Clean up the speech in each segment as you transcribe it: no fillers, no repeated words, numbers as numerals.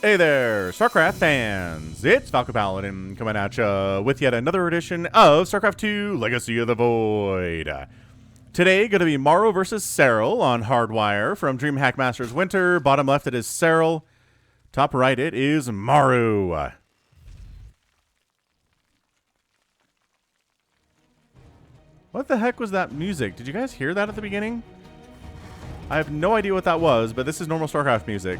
Hey there, StarCraft fans! It's Falcon Paladin coming at ya with yet another edition of StarCraft 2 Legacy of the Void. Today, going to be Maru versus Serral on Hardwire from DreamHack Masters Winter. Bottom left, it is Serral. Top right, it is Maru. What the heck was that music? Did you guys hear that at the beginning? I have no idea what that was, but this is normal StarCraft music.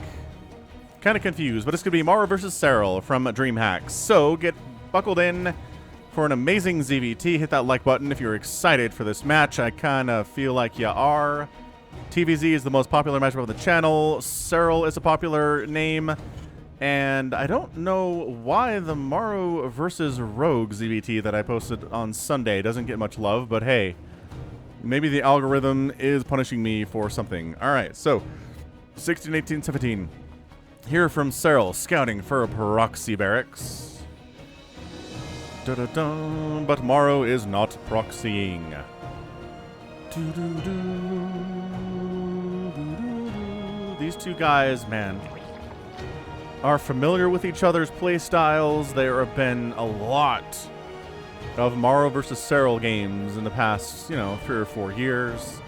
Kind of confused, but it's going to be Maru versus Serral from DreamHack. So get buckled in for an amazing ZVT. Hit that like button if you're excited for this match. I kind of feel like you are. TVZ is the most popular matchup on the channel. Serral is a popular name. And I don't know why the Maru versus Rogue ZVT that I posted on Sunday doesn't get much love, but hey, maybe the algorithm is punishing me for something. All right, so 16, 18, 17. Here from Serral, scouting for a proxy barracks. Da-da-da, but Maru is not proxying. These two guys, man, are familiar with each other's playstyles. There have been a lot of Maru versus Serral games in the past, 3 or 4 years.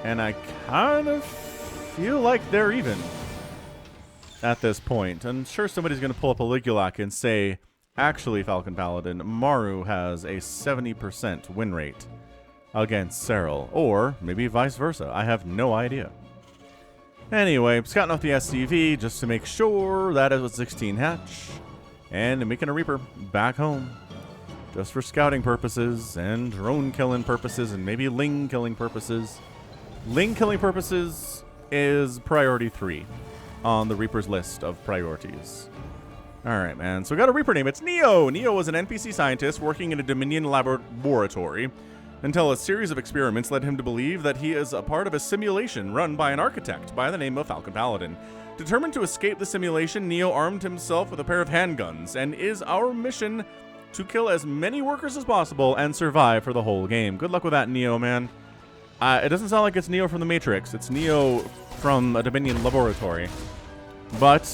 And I kind of feel like they're even at this point. I'm sure somebody's going to pull up a Ligulac and say, actually, Falcon Paladin, Maru has a 70% win rate against Serral. Or maybe vice versa. I have no idea. Anyway, scouting off the SCV just to make sure that it was 16 hatch. And making a Reaper back home. Just for scouting purposes and drone killing purposes and maybe Ling killing purposes. Ling killing purposes is priority 3 on the Reaper's list of priorities. Alright, man. So we got a Reaper name. It's Neo. Neo was an NPC scientist working in a Dominion laboratory until a series of experiments led him to believe that he is a part of a simulation run by an architect by the name of Falcon Paladin. Determined to escape the simulation, Neo armed himself with a pair of handguns, and is our mission to kill as many workers as possible and survive for the whole game. Good luck with that, Neo, man. It doesn't sound like it's Neo from the Matrix. It's Neo from a Dominion laboratory. But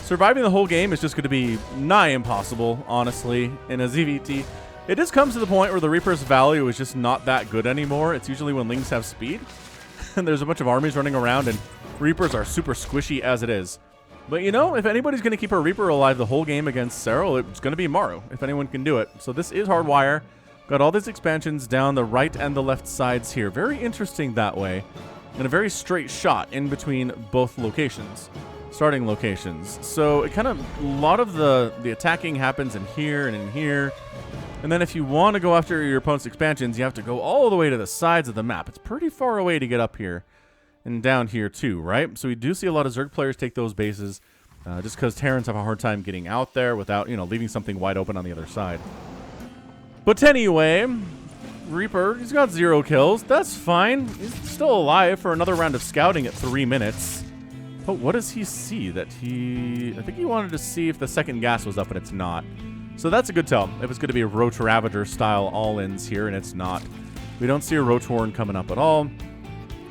surviving the whole game is just going to be nigh impossible, honestly, in a ZVT. It just comes to the point where the Reaper's value is just not that good anymore. It's usually when Lings have speed, and there's a bunch of armies running around, and Reapers are super squishy as it is. But if anybody's going to keep a Reaper alive the whole game against Serral, it's going to be Maru, if anyone can do it. So this is Hardwire. Got all these expansions down the right and the left sides here. Very interesting that way. And a very straight shot in between both locations. Starting locations. So it kind of, a lot of the attacking happens in here and in here. And then if you want to go after your opponent's expansions, you have to go all the way to the sides of the map. It's pretty far away to get up here and down here too, right? So we do see a lot of Zerg players take those bases just because Terrans have a hard time getting out there without, leaving something wide open on the other side. But anyway, Reaper, he's got 0 kills. That's fine. He's still alive for another round of scouting at 3 minutes. But what does he see? I think he wanted to see if the second gas was up, and it's not. So that's a good tell. It was going to be a Roach Ravager style all-ins here, and it's not. We don't see a Roach Horn coming up at all.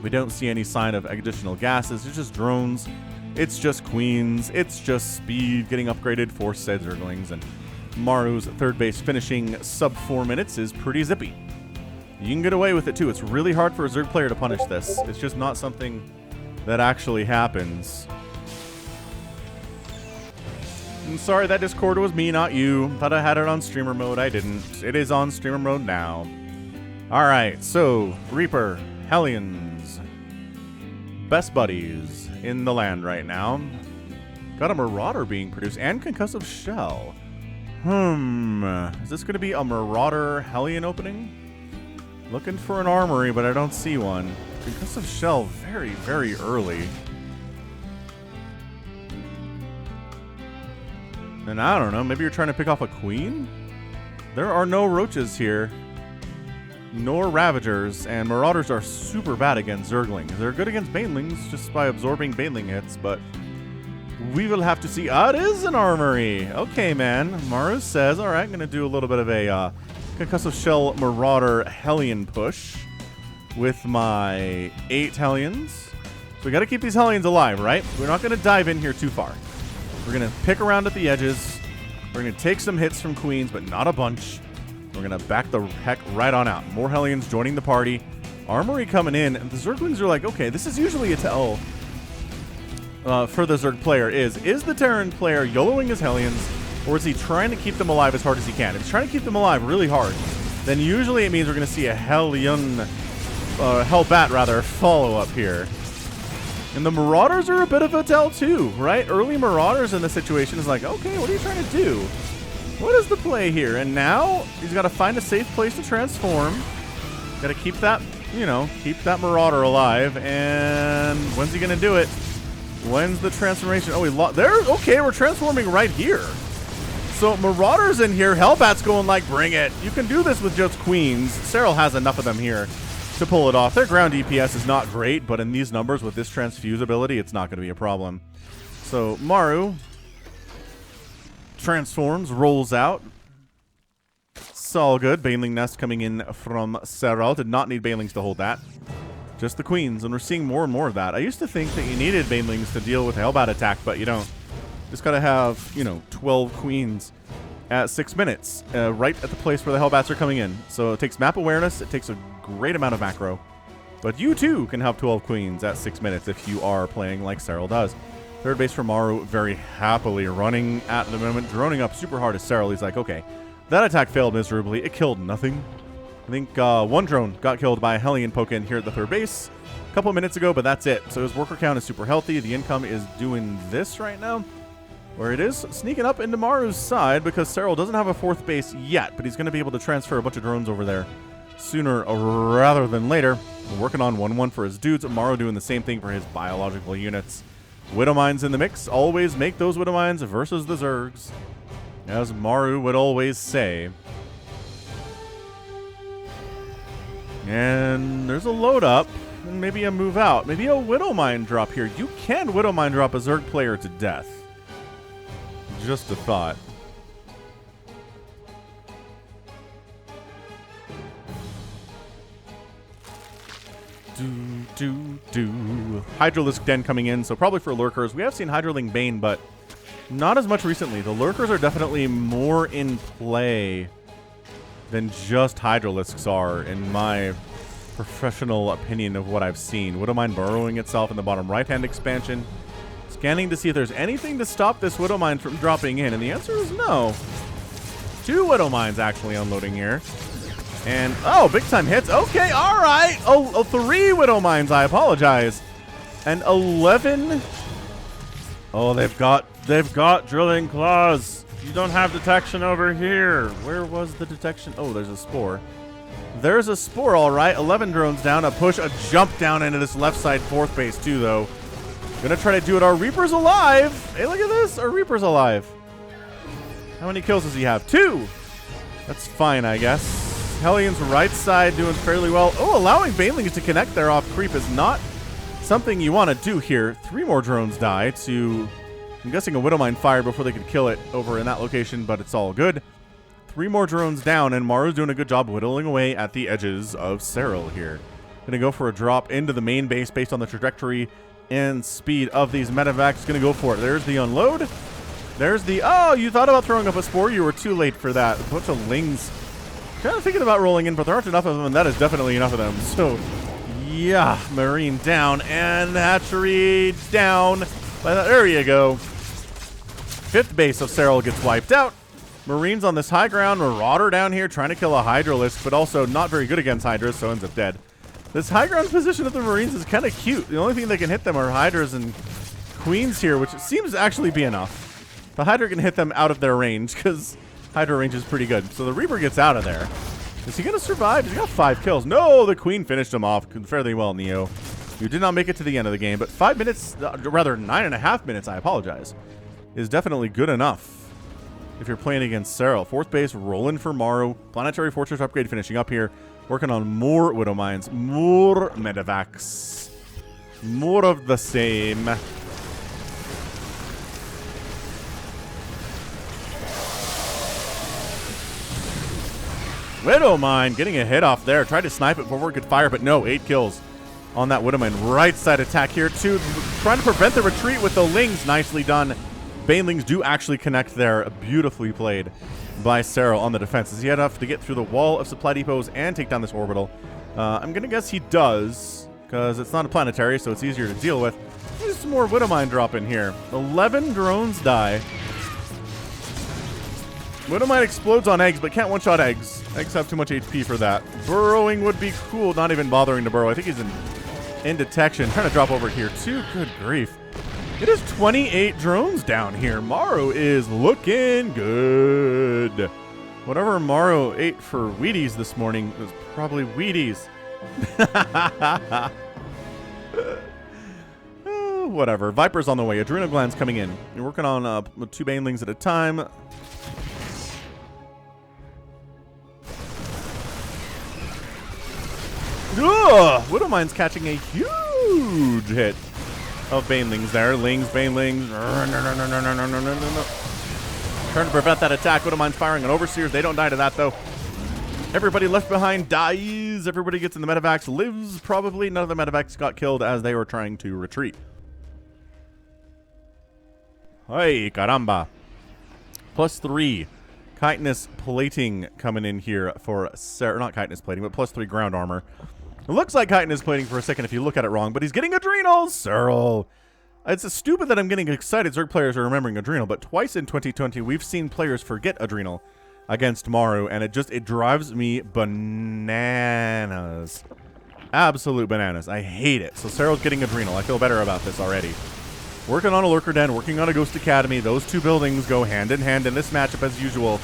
We don't see any sign of additional gases. It's just drones. It's just queens. It's just speed getting upgraded for said Zerglings. And Maru's third base finishing sub 4 minutes is pretty zippy. You can get away with it too. It's really hard for a Zerg player to punish this. It's just not something that actually happens. I'm sorry, that Discord was me, not you. Thought I had it on streamer mode. I didn't. It is on streamer mode now. Alright, so Reaper, Hellions, best buddies in the land right now. Got a Marauder being produced and Concussive Shell. Is this going to be a Marauder Hellion opening? Looking for an armory, but I don't see one. Concussive Shell very, very early. And I don't know, maybe you're trying to pick off a queen? There are no roaches here, nor Ravagers, and Marauders are super bad against Zerglings. They're good against Banelings just by absorbing Baneling hits, but we will have to see. It is an armory. Okay, man. Maru says, all right, I'm going to do a little bit of a Concussive Shell Marauder Hellion push with my 8 Hellions. So we got to keep these Hellions alive, right? We're not going to dive in here too far. We're going to pick around at the edges. We're going to take some hits from queens, but not a bunch. We're going to back the heck right on out. More Hellions joining the party. Armory coming in, and the Zerglings are like, okay, this is usually a tell for the Zerg player is the Terran player YOLOing his Hellions, or is he trying to keep them alive as hard as he can? If he's trying to keep them alive really hard, then usually it means we're going to see a Hellbat rather, follow-up here. And the Marauders are a bit of a tell too, right? Early Marauders in this situation is like, okay, what are you trying to do? What is the play here? And now he's got to find a safe place to transform. Got to keep that, you know, keep that Marauder alive. And when's he going to do it? When's the transformation? Oh, he lost. There. Okay, we're transforming right here. So Marauders in here. Hellbat's going like, bring it. You can do this with just queens. Serral has enough of them here to pull it off. Their ground DPS is not great, but in these numbers with this transfuse ability, it's not going to be a problem. So Maru transforms, rolls out. It's all good. Baneling Nest coming in from Serral. Did not need Banelings to hold that. Just the queens, and we're seeing more and more of that. I used to think that you needed Banelings to deal with Hellbat attack, but you don't. Just got to have, you know, 12 queens at 6 minutes, right at the place where the Hellbats are coming in. So it takes map awareness. It takes a great amount of macro. But you, too, can have 12 queens at 6 minutes if you are playing like Serral does. Third base for Maru, very happily running at the moment, droning up super hard as Serral. He's like, okay, that attack failed miserably. It killed nothing. I think one drone got killed by a Hellion poke in here at the third base a couple of minutes ago, but that's it. So his worker count is super healthy. The income is doing this right now, where it is sneaking up into Maru's side because Serral doesn't have a fourth base yet, but he's going to be able to transfer a bunch of drones over there sooner rather than later. We're working on 1-1 for his dudes. Maru doing the same thing for his biological units. Widow Mines in the mix. Always make those Widow Mines versus the Zergs, as Maru would always say. And there's a load up and maybe a move out. Maybe a Widow Mine drop here. You can Widow Mine drop a Zerg player to death. Just a thought. Hydralisk Den coming in, so probably for Lurkers. We have seen Hydraling Bane, but not as much recently. The Lurkers are definitely more in play than just Hydralisks are, in my professional opinion of what I've seen. Widowmine burrowing itself in the bottom right-hand expansion. Scanning to see if there's anything to stop this Widowmine from dropping in, and the answer is no. 2 Widowmines actually unloading here. And, oh, big-time hits. Okay, all right. Oh, 3 Widowmines, I apologize. And 11. Oh, they've got Drilling Claws. You don't have detection over here. Where was the detection? Oh, there's a spore. There's a spore, all right. 11 drones down. A push, a jump down into this left side fourth base, too, though. Gonna try to do it. Our Reaper's alive. Hey, look at this. Our Reaper's alive. How many kills does he have? 2. That's fine, I guess. Hellions right side doing fairly well. Oh, allowing Banelings to connect there off creep is not something you want to do here. 3 more drones die to, I'm guessing, a Widowmine fire before they could kill it over in that location, but it's all good. 3 more drones down, and Maru's doing a good job whittling away at the edges of Serral here. Gonna go for a drop into the main base based on the trajectory and speed of these medevacs. Gonna go for it. There's the unload. There's the, oh, you thought about throwing up a spore. You were too late for that. A bunch of lings kind of thinking about rolling in, but there aren't enough of them, and that is definitely enough of them. So, yeah, Marine down, and Hatchery down. There you go. 5th base of Serral gets wiped out. Marines on this high ground. Marauder down here trying to kill a Hydralisk, but also not very good against Hydras, so ends up dead. This high ground position of the Marines is kind of cute. The only thing they can hit them are Hydras and Queens here, which seems to actually be enough. The Hydra can hit them out of their range, because Hydra range is pretty good. So the Reaper gets out of there. Is he going to survive? He's got 5 kills. No, the Queen finished him off fairly well, Neo. You did not make it to the end of the game, but 5 minutes, rather 9.5 minutes, I apologize, is definitely good enough if you're playing against Serral. 4th base, rolling for Maru. Planetary Fortress upgrade finishing up here. Working on more Widow Mines, more medevacs. More of the same. Widow Mine getting a hit off there. Tried to snipe it before it could fire, but no, 8 kills on that Widow Mine. Right side attack here, too. Trying to prevent the retreat with the Lings. Nicely done Banelings do actually connect there. Beautifully played by Serral on the defense. Does he have enough to get through the wall of supply depots and take down this orbital? I'm going to guess he does, because it's not a planetary, so it's easier to deal with. There's some more Widowmine drop in here. 11 drones die. Widowmine explodes on eggs, but can't one-shot eggs. Eggs have too much HP for that. Burrowing would be cool, not even bothering to burrow. I think he's in detection. Trying to drop over here, too. Good grief. It is 28 drones down here. Maru is looking good. Whatever Maru ate for Wheaties this morning was probably Wheaties. Whatever. Viper's on the way. Adrenal glands coming in. You're working on 2 banelings at a time. Ugh! Widowmine's catching a huge hit of banelings there. Banelings. Trying to prevent that attack. Widowmine's firing on overseers. They don't die to that, though. Everybody left behind dies. Everybody gets in the medevacs. Lives, probably. None of the medevacs got killed as they were trying to retreat. Hey, caramba. +3. Chitinous plating coming in here for Serral. Not chitinous plating, but +3 ground armor. It looks like chitinous plating for a second if you look at it wrong, but he's getting adrenals. Serral. It's stupid that I'm getting excited. Zerg players are remembering adrenal, but twice in 2020 we've seen players forget adrenal against Maru, and it drives me bananas. Absolute bananas. I hate it. So Serral's getting adrenal. I feel better about this already. Working on a Lurker Den, working on a Ghost Academy. Those 2 buildings go hand in hand in this matchup as usual.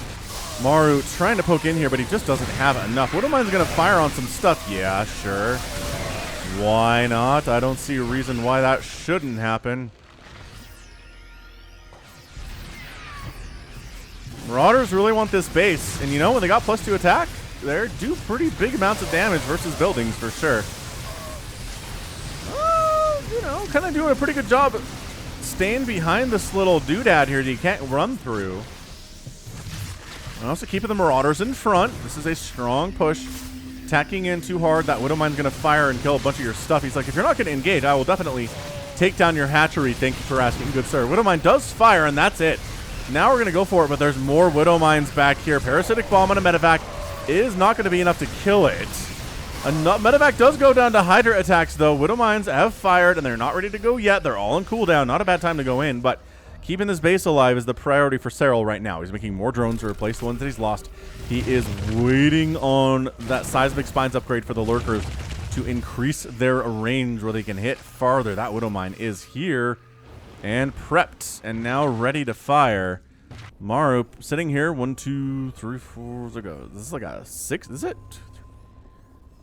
Maru trying to poke in here, but he just doesn't have enough. Widowmine's going to fire on some stuff. Yeah, sure. Why not? I don't see a reason why that shouldn't happen. Marauders really want this base. And you know, when they got +2 attack, they do pretty big amounts of damage versus buildings for sure. You know, kind of doing a pretty good job staying behind this little doodad here that you can't run through. And also keeping the Marauders in front. This is a strong push. Attacking in too hard. That Widowmine's going to fire and kill a bunch of your stuff. He's like, if you're not going to engage, I will definitely take down your hatchery. Thank you for asking, good sir. Widowmine does fire, and that's it. Now we're going to go for it, but there's more Widowmines back here. Parasitic Bomb on a medevac is not going to be enough to kill it. Medevac does go down to Hydra attacks, though. Widowmines have fired, and they're not ready to go yet. They're all on cooldown. Not a bad time to go in, but keeping this base alive is the priority for Serral right now. He's making more drones to replace the ones that he's lost. He is waiting on that Seismic Spines upgrade for the Lurkers to increase their range where they can hit farther. That Widowmine is here and prepped and now ready to fire. Maru sitting here. 1, 2, 3, 4. This is like a 6th. Is it?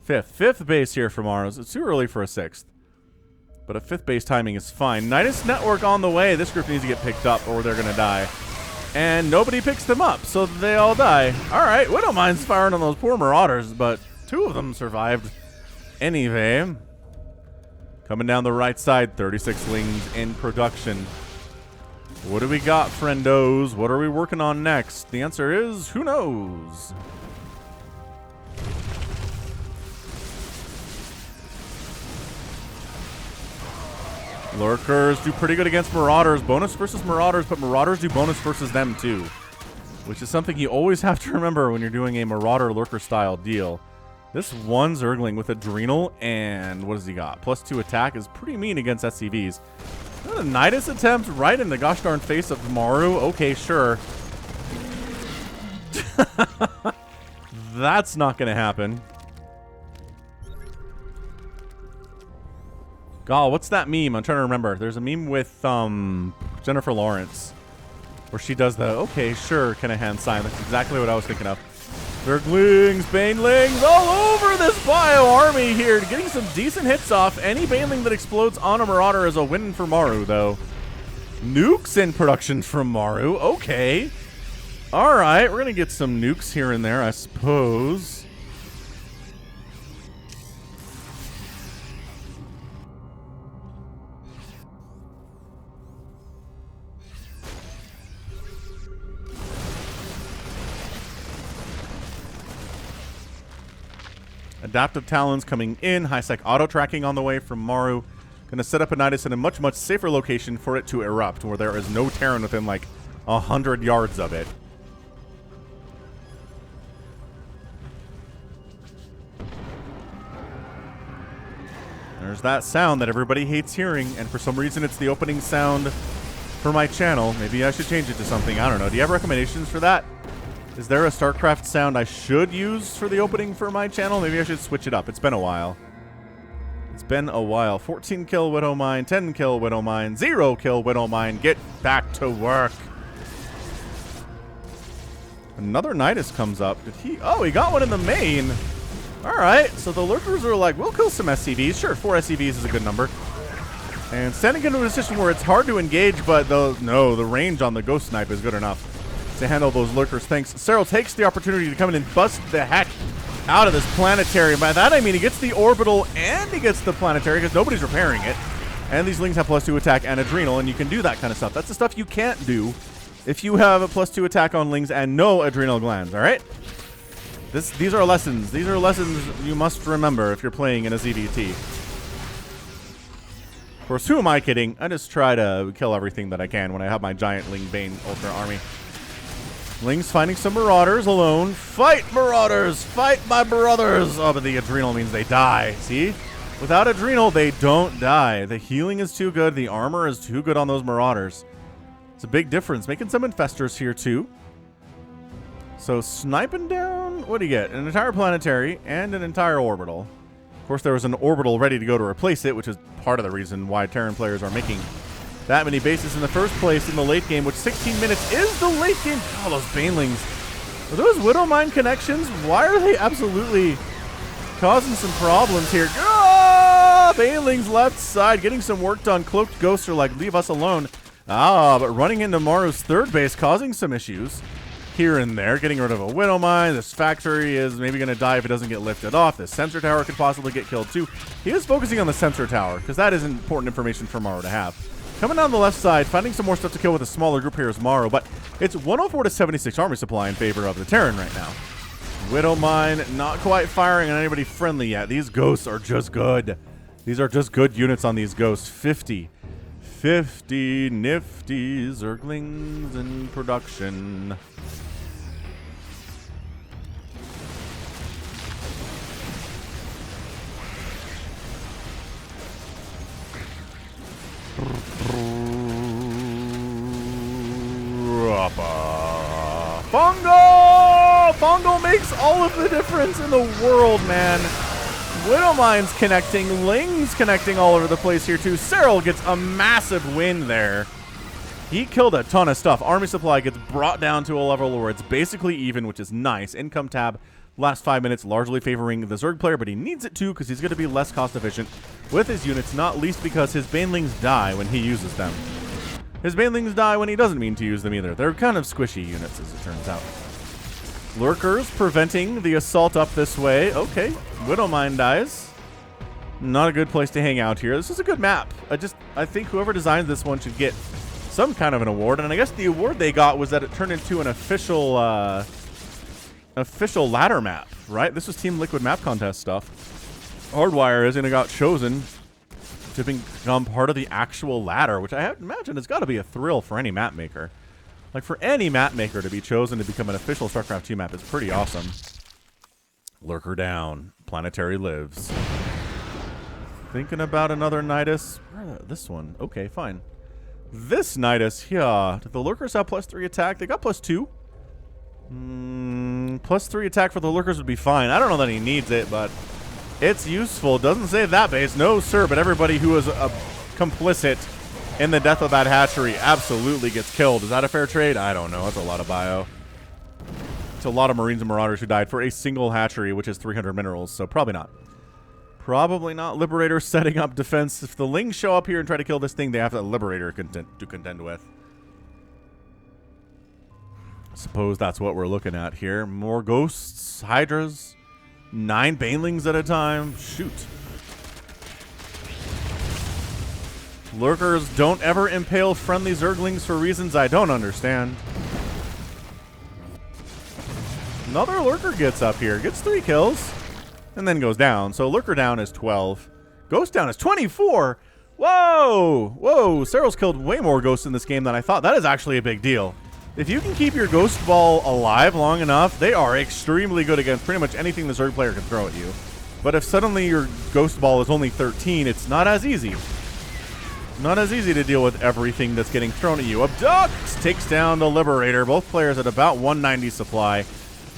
5th base here for Maru. It's too early for a 6th. But a 5th base timing is fine. Nidus Network on the way. This group needs to get picked up or they're going to die. And nobody picks them up, so they all die. All right, Widowmine's firing on those poor Marauders, but 2 of them survived anyway. Coming down the right side, 36 lings in production. What do we got, friendos? What are we working on next? The answer is, who knows? Lurkers do pretty good against Marauders. Bonus versus Marauders, but Marauders do bonus versus them too. Which is something you always have to remember when you're doing a Marauder Lurker style deal. This one Zergling with Adrenal and what does he got? +2 attack is pretty mean against SCVs. A Nidus attempt right in the gosh darn face of Maru. Okay, sure. That's not going to happen. God, what's that meme? I'm trying to remember. There's a meme with Jennifer Lawrence where she does the okay, sure kind of hand sign. That's exactly what I was thinking of. Zerglings, Banelings, all over this bio army here. Getting some decent hits off. Any Baneling that explodes on a Marauder is a win for Maru, though. Nukes in production from Maru. Okay. All right, we're going to get some nukes here and there, I suppose. Adaptive Talons coming in. High-Sec auto-tracking on the way from Maru. Gonna set up a Nidus in a much, much safer location for it to erupt, where there is no Terran within like 100 yards of it. There's that sound that everybody hates hearing, and for some reason it's the opening sound for my channel. Maybe I should change it to something. I don't know. Do you have recommendations for that? Is there a StarCraft sound I should use for the opening for my channel? Maybe I should switch it up. It's been a while. It's been a while. 14 kill Widowmine, 10 kill Widowmine, 0 kill Widowmine. Get back to work. Another Nidus comes up. Did he? Oh, he got one in the main. All right. So the lurkers are like, we'll kill some SCVs. Sure, 4 SCVs is a good number. And standing into a position where it's hard to engage, but the range on the Ghost Snipe is good enough to handle those lurkers. Thanks. Serral takes the opportunity to come in and bust the heck out of this planetary. By that I mean he gets the orbital and he gets the planetary because nobody's repairing it. And these lings have +2 attack and adrenal, and you can do that kind of stuff. That's the stuff you can't do if you have a +2 attack on lings and no adrenal glands, all right? These are lessons. These are lessons you must remember if you're playing in a ZVT. Of course, who am I kidding? I just try to kill everything that I can when I have my giant Ling Bane Ultra army. Ling's finding some Marauders alone. Fight, Marauders! Fight, my brothers! Oh, but the adrenal means they die. See? Without adrenal, they don't die. The healing is too good. The armor is too good on those Marauders. It's a big difference. Making some Infestors here, too. So, sniping down... What do you get? An entire planetary and an entire orbital. Of course, there was an orbital ready to go to replace it, which is part of the reason why Terran players are making that many bases in the first place in the late game, which 16 minutes is the late game. Oh, those Banelings. Are those Widowmine connections? Why are they absolutely causing some problems here? Ah! Banelings left side, getting some work done. Cloaked Ghosts are like, leave us alone. Ah, but running into Maru's third base, causing some issues here and there. Getting rid of a Widowmine. This factory is maybe going to die if it doesn't get lifted off. This sensor tower could possibly get killed too. He is focusing on the sensor tower, because that is important information for Maru to have. Coming down the left side, finding some more stuff to kill with a smaller group here is Maru, but it's 104 to 76 army supply in favor of the Terran right now. Widowmine not quite firing on anybody friendly yet. These ghosts are just good. These are just good units on these ghosts. 50 nifty Zerglings in production. Fungo! Fungo makes all of the difference in the world, man. Widowmine's connecting, Ling's connecting all over the place here too. Serral gets a massive win there. He killed a ton of stuff. Army supply gets brought down to a level where it's basically even, which is nice. Income tab, last 5 minutes, largely favoring the Zerg player, but he needs it too because he's going to be less cost efficient with his units, not least because his Banelings die when he uses them. His Banelings die when he doesn't mean to use them either. They're kind of squishy units, as it turns out. Lurkers preventing the assault up this way. Okay, Widowmine dies. Not a good place to hang out here. This is a good map. I think whoever designed this one should get some kind of an award. And I guess the award they got was that it turned into an official ladder map, right? This was Team Liquid map contest stuff. Hardwire is going to got chosen to become part of the actual ladder, which I imagine has got to be a thrill for any map maker. Like, for any map maker to be chosen to become an official StarCraft 2 map is pretty awesome. Lurker down. Planetary lives. Thinking about another Nidus. This one. Okay, fine. This Nidus, yeah. Did the Lurkers have +3 attack? They got +2. +3 attack for the Lurkers would be fine. I don't know that he needs it, but it's useful. Doesn't save that base. No, sir, but everybody who is complicit in the death of that hatchery absolutely gets killed. Is that a fair trade? I don't know. That's a lot of bio. It's a lot of Marines and Marauders who died for a single hatchery, which is 300 minerals, so probably not. Probably not. Liberator setting up defense. If the Lings show up here and try to kill this thing, they have the Liberator to contend with. I suppose that's what we're looking at here. More ghosts, hydras, 9 banelings at a time. Shoot. Lurkers don't ever impale friendly Zerglings for reasons I don't understand. Another Lurker gets up here, gets 3 kills, and then goes down. So Lurker down is 12. Ghost down is 24. Whoa! Whoa! Serral's killed way more ghosts in this game than I thought. That is actually a big deal. If you can keep your ghost ball alive long enough, they are extremely good against pretty much anything the Zerg player can throw at you. But if suddenly your ghost ball is only 13, it's not as easy. Not as easy to deal with everything that's getting thrown at you. Abduct takes down the Liberator. Both players at about 190 supply.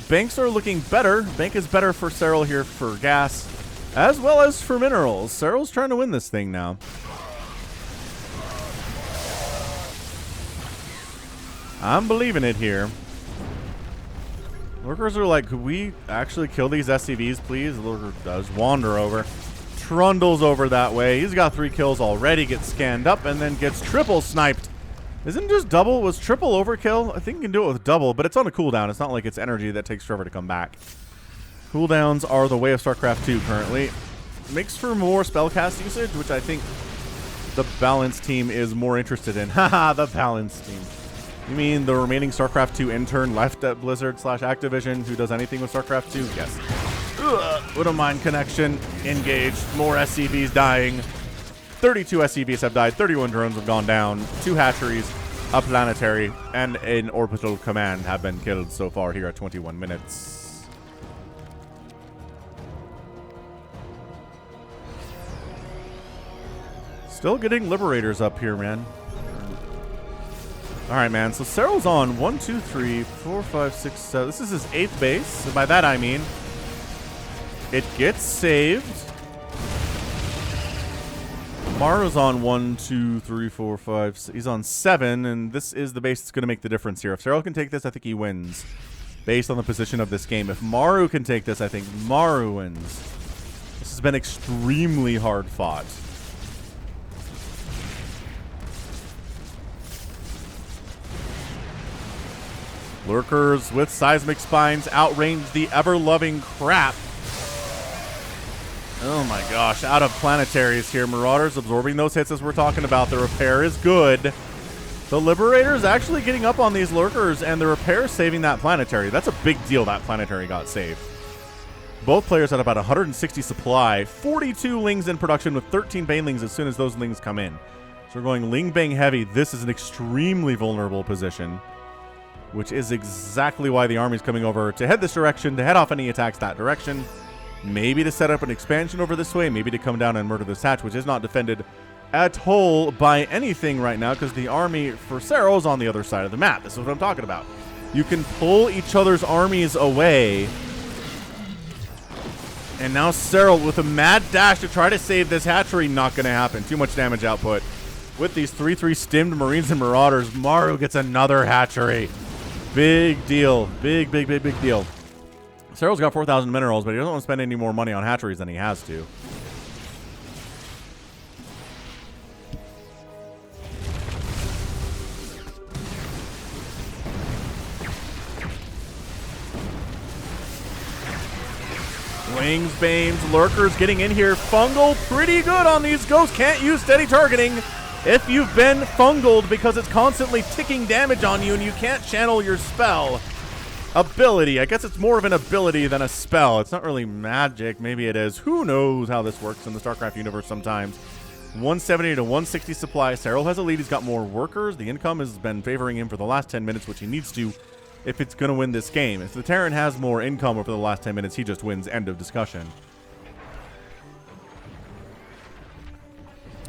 Banks are looking better. Bank is better for Serral here for gas, as well as for minerals. Serral's trying to win this thing now. I'm believing it here. Lurkers are like, could we actually kill these SCVs, please? The Lurker does wander over. Trundles over that way. He's got 3 kills already. Gets scanned up and then gets triple sniped. Isn't just double? Was triple overkill? I think you can do it with double, but it's on a cooldown. It's not like it's energy that takes forever to come back. Cooldowns are the way of StarCraft 2 currently. Makes for more spellcast usage, which I think the balance team is more interested in. Haha, the balance team. You mean the remaining StarCraft 2 intern left at Blizzard / Activision who does anything with StarCraft 2? Yes. Ugh, what a mind connection. Engaged. More SCVs dying. 32 SCVs have died. 31 drones have gone down. 2 hatcheries, a planetary, and an orbital command have been killed so far here at 21 minutes. Still getting Liberators up here, man. All right, man. So Serral's on 1, 2, 3, 4, 5, 6, 7. This is his 8th base. So by that I mean it gets saved. Maru's on 1, 2, 3, 4, 5. He's on 7, and this is the base that's going to make the difference here. If Serral can take this, I think he wins, based on the position of this game. If Maru can take this, I think Maru wins. This has been extremely hard fought. Lurkers with seismic spines outrange the ever-loving crap. Oh my gosh, out of planetaries here. Marauders absorbing those hits as we're talking about. The repair is good. The Liberator's actually getting up on these Lurkers, and the repair saving that planetary. That's a big deal that planetary got saved. Both players at about 160 supply. 42 Lings in production with 13 Banelings as soon as those Lings come in. So we're going Ling Bang heavy. This is an extremely vulnerable position, which is exactly why the army's coming over to head this direction, to head off any attacks that direction. Maybe to set up an expansion over this way, maybe to come down and murder this hatch, which is not defended at all by anything right now because the army for Serral is on the other side of the map. This is what I'm talking about. You can pull each other's armies away. And now Serral with a mad dash to try to save this hatchery. Not going to happen. Too much damage output. With these 3/3 stimmed Marines and Marauders, Maru gets another hatchery. Big deal. Big deal. Serral's got 4,000 minerals, but he doesn't want to spend any more money on hatcheries than he has to. Wings, Banes, Lurkers getting in here. Fungal pretty good on these ghosts. Can't use steady targeting if you've been fungled because it's constantly ticking damage on you and you can't channel your spell. Ability. I guess it's more of an ability than a spell. It's not really magic. Maybe it is. Who knows how this works in the StarCraft universe sometimes. 170 to 160 supply. Serral has a lead. He's got more workers. The income has been favoring him for the last 10 minutes, which he needs to if it's going to win this game. If the Terran has more income over the last 10 minutes, he just wins. End of discussion.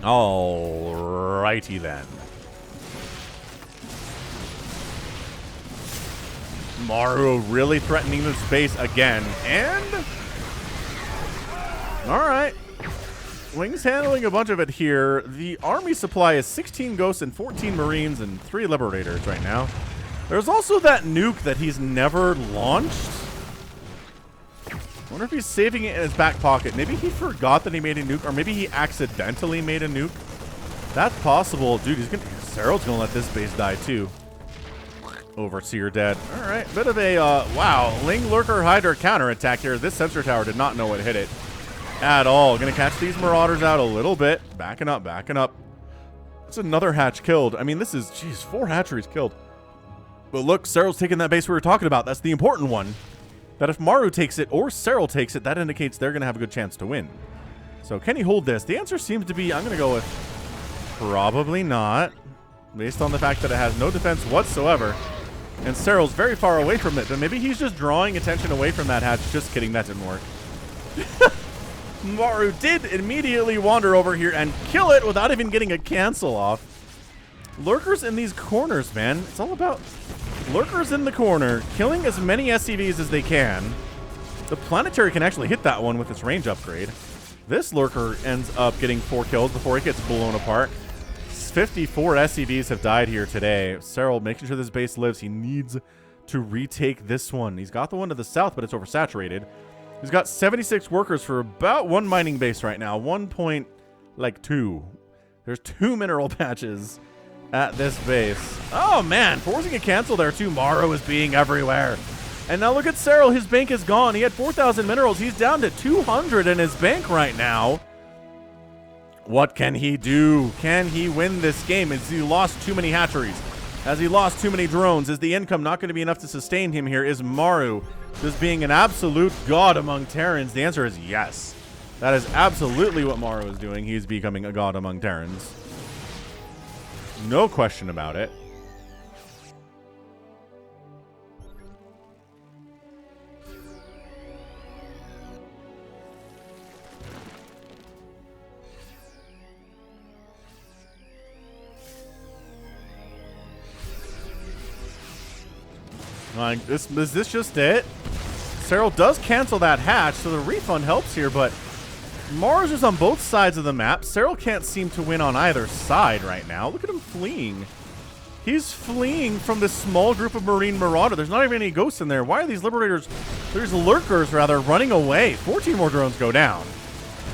Alrighty then. Maru really threatening this base again. And alright. Wings handling a bunch of it here. The army supply is 16 ghosts and 14 marines and 3 liberators right now. There's also that nuke that he's never launched. I wonder if he's saving it in his back pocket. Maybe he forgot that he made a nuke, or maybe he accidentally made a nuke. That's possible. Dude, Serral's gonna let this base die too. Overseer dead. Alright, bit of a, wow, Ling Lurker Hydra counterattack here. This sensor tower did not know what hit it at all. Gonna catch these Marauders out a little bit. Backing up. That's another hatch killed. I mean, this is, geez, 4 hatcheries killed. But look, Serral's taking that base we were talking about. That's the important one. That if Maru takes it or Serral takes it, that indicates they're gonna have a good chance to win. So can he hold this? The answer seems to be, I'm gonna go with Probably not, based on the fact that it has no defense whatsoever. And Serral's very far away from it, but maybe he's just drawing attention away from that hatch. Just kidding, that didn't work. Maru did immediately wander over here and kill it without even getting a cancel off. Lurkers in these corners, man. It's all about lurkers in the corner, killing as many SCVs as they can. The planetary can actually hit that one with its range upgrade. This lurker ends up getting 4 kills before it gets blown apart. 54 SCVs have died here today. Serral making sure this base lives. He needs to retake this one. He's got the one to the south, but it's oversaturated. He's got 76 workers for about 1 mining base right now. 1.2. There's 2 mineral patches at this base. Oh, man. Forcing a cancel there, too. Maru is being everywhere. And now look at Serral. His bank is gone. He had 4,000 minerals. He's down to 200 in his bank right now. What can he do? Can he win this game? Has he lost too many hatcheries? Has he lost too many drones? Is the income not going to be enough to sustain him here? Is Maru just being an absolute god among Terrans? The answer is yes. That is absolutely what Maru is doing. He's becoming a god among Terrans. No question about it. Like, is this just it? Serral does cancel that hatch, so the refund helps here, but Mars is on both sides of the map. Serral can't seem to win on either side right now. Look at him fleeing. He's fleeing from this small group of Marine Marauder. There's not even any ghosts in there. Why are these Liberators, there's lurkers rather, running away? 14 more drones go down.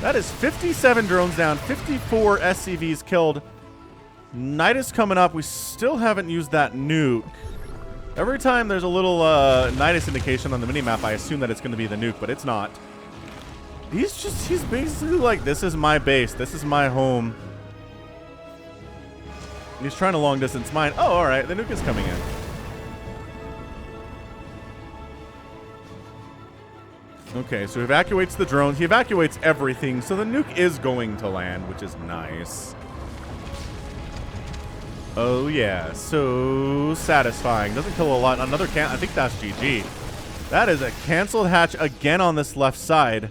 That is 57 drones down, 54 SCVs killed. Night is coming up. We still haven't used that nuke. Every time there's a little Nidus indication on the minimap, I assume that it's going to be the nuke, but it's not. He's basically like, this is my base. This is my home. He's trying to long distance mine. Oh, all right. The nuke is coming in. Okay, so he evacuates the drones. He evacuates everything. So the nuke is going to land, which is nice. Oh, yeah. So satisfying. Doesn't kill a lot. Another I think that's GG. That is a canceled hatch again on this left side.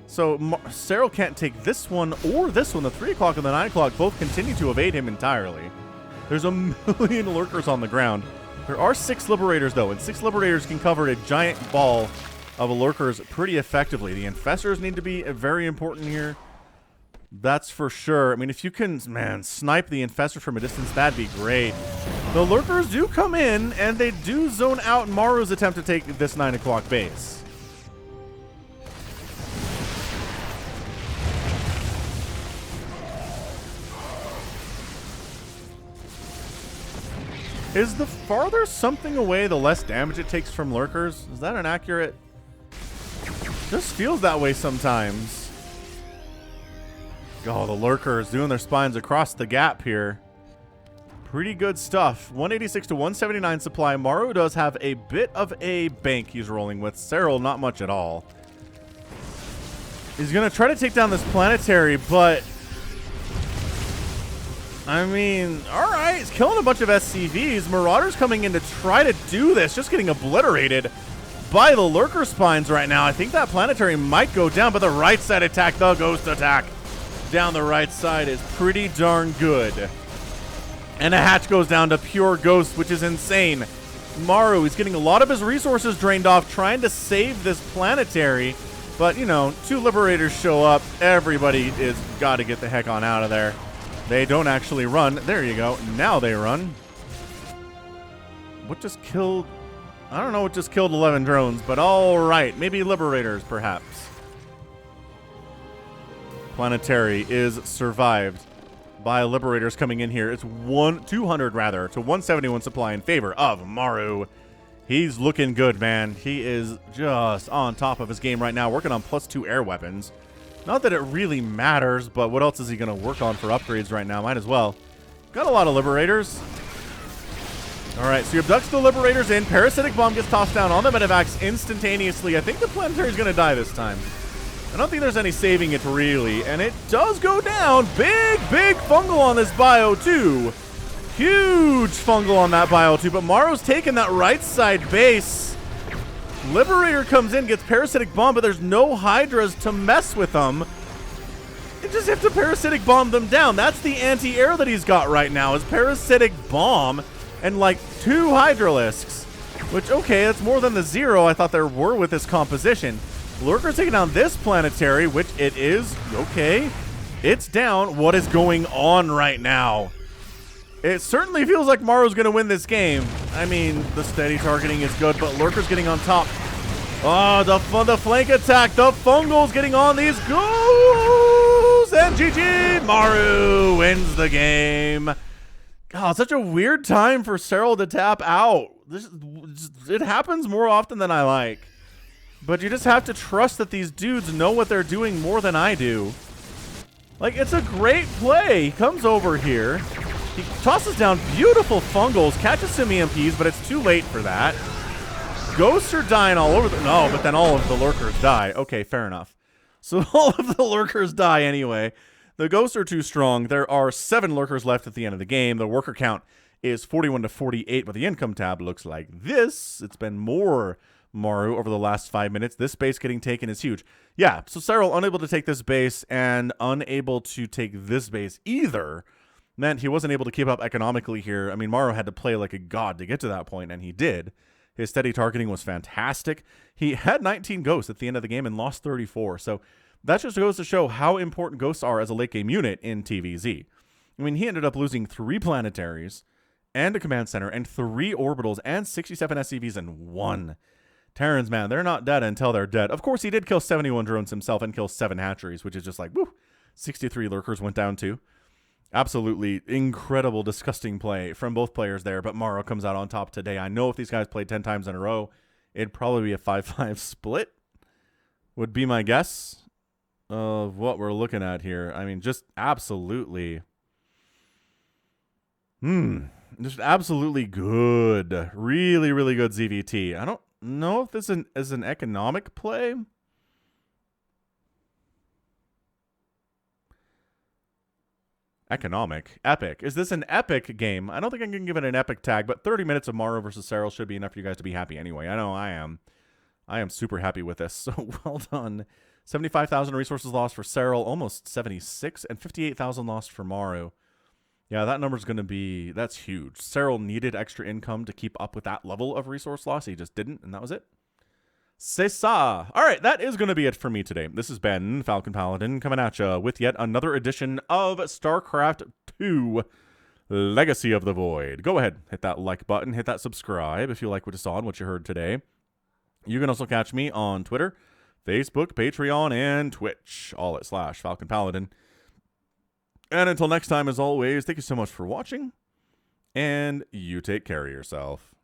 So Serral can't take this one or this one. The 3 o'clock and the 9 o'clock both continue to evade him entirely. There's a million lurkers on the ground. There are 6 Liberators, though, and 6 Liberators can cover a giant ball of lurkers pretty effectively. The Infestors need to be very important here. That's for sure. I mean, if you can, man, snipe the Infestor from a distance, that'd be great. The lurkers do come in, and they do zone out Maru's attempt to take this 9 o'clock base. Is the farther something away, the less damage it takes from lurkers? Is that an accurate? Just feels that way sometimes. Oh, the lurkers doing their spines across the gap here. Pretty good stuff. 186 to 179 supply. Maru does have a bit of a bank he's rolling with. Serral, not much at all. He's going to try to take down this planetary, but I mean, all right. He's killing a bunch of SCVs. Marauders coming in to try to do this. Just getting obliterated by the lurker spines right now. I think that planetary might go down, but the right side attack, the ghost attack down the right side is pretty darn good. And a hatch goes down to pure ghost, which is insane. Maru is getting a lot of his resources drained off trying to save this planetary. But, you know, 2 Liberators show up. Everybody is got to get the heck on out of there. They don't actually run. There you go. Now they run. What just killed? I don't know what just killed 11 drones, but all right. Maybe Liberators, perhaps. Planetary is survived by Liberators coming in here. It's 200 rather to 171 supply in favor of Maru. He's looking good, man. He is just on top of his game right now, working on +2 air weapons. Not that it really matters, but what else is he going to work on for upgrades right now? Might as well. Got a lot of Liberators. All right, so he abducts the Liberators in. Parasitic Bomb gets tossed down on the Medivacs instantaneously. I think the Planetary is going to die this time. I don't think there's any saving it, really. And it does go down. Big, big fungal on this bio, too. Huge fungal on that bio, too. But Maru's taking that right side base. Liberator comes in, gets Parasitic Bomb, but there's no Hydras to mess with them. You just have to Parasitic Bomb them down. That's the anti-air that he's got right now, is Parasitic Bomb and, like, 2 Hydralisks. Which, okay, that's more than the 0 I thought there were with this composition. Lurker's taking down this planetary, which it is. Okay, it's down. What is going on right now? It certainly feels like Maru's going to win this game. I mean, the steady targeting is good, but Lurker's getting on top. Oh, the flank attack. The fungal's getting on these goals. And GG, Maru wins the game. God, such a weird time for Serral to tap out. It happens more often than I like. But you just have to trust that these dudes know what they're doing more than I do. Like, it's a great play. He comes over here. He tosses down beautiful fungals, catches some EMPs, but it's too late for that. Ghosts are dying all over the... No, but then all of the lurkers die. Okay, fair enough. So all of the lurkers die anyway. The ghosts are too strong. There are 7 lurkers left at the end of the game. The worker count is 41 to 48, but the income tab looks like this. It's been more Maru over the last 5 minutes. This base getting taken is huge. Yeah, so Serral unable to take this base and unable to take this base either meant he wasn't able to keep up economically here. I mean, Maru had to play like a god to get to that point, and he did. His steady targeting was fantastic. He had 19 ghosts at the end of the game and lost 34, so that just goes to show how important ghosts are as a late game unit in TVZ. I mean, he ended up losing 3 planetaries and a command center and 3 orbitals and 67 SCVs and 1. Terrans, man, they're not dead until they're dead. Of course, he did kill 71 drones himself and kill 7 hatcheries, which is just like, woo, 63 lurkers went down too. Absolutely incredible, disgusting play from both players there, but Maru comes out on top today. I know if these guys played 10 times in a row, it'd probably be a 5-5 split, would be my guess of what we're looking at here. I mean, just absolutely, just absolutely good. Really, really good ZVT. I don't know if this is an economic play. Epic. Is this an epic game? I don't think I can give it an epic tag, but 30 minutes of Maru versus Serral should be enough for you guys to be happy anyway. I know I am. I am super happy with this, so well done. 75,000 resources lost for Serral, almost 76, and 58,000 lost for Maru. Yeah, that number's going to be... That's huge. Serral needed extra income to keep up with that level of resource loss. He just didn't, and that was it. C'est ça. All right, that is going to be it for me today. This has been Falcon Paladin coming at you with yet another edition of StarCraft 2 Legacy of the Void. Go ahead, hit that like button, hit that subscribe if you like what you saw and what you heard today. You can also catch me on Twitter, Facebook, Patreon, and Twitch, all at /Falcon Paladin. And until next time, as always, thank you so much for watching, and you take care of yourself.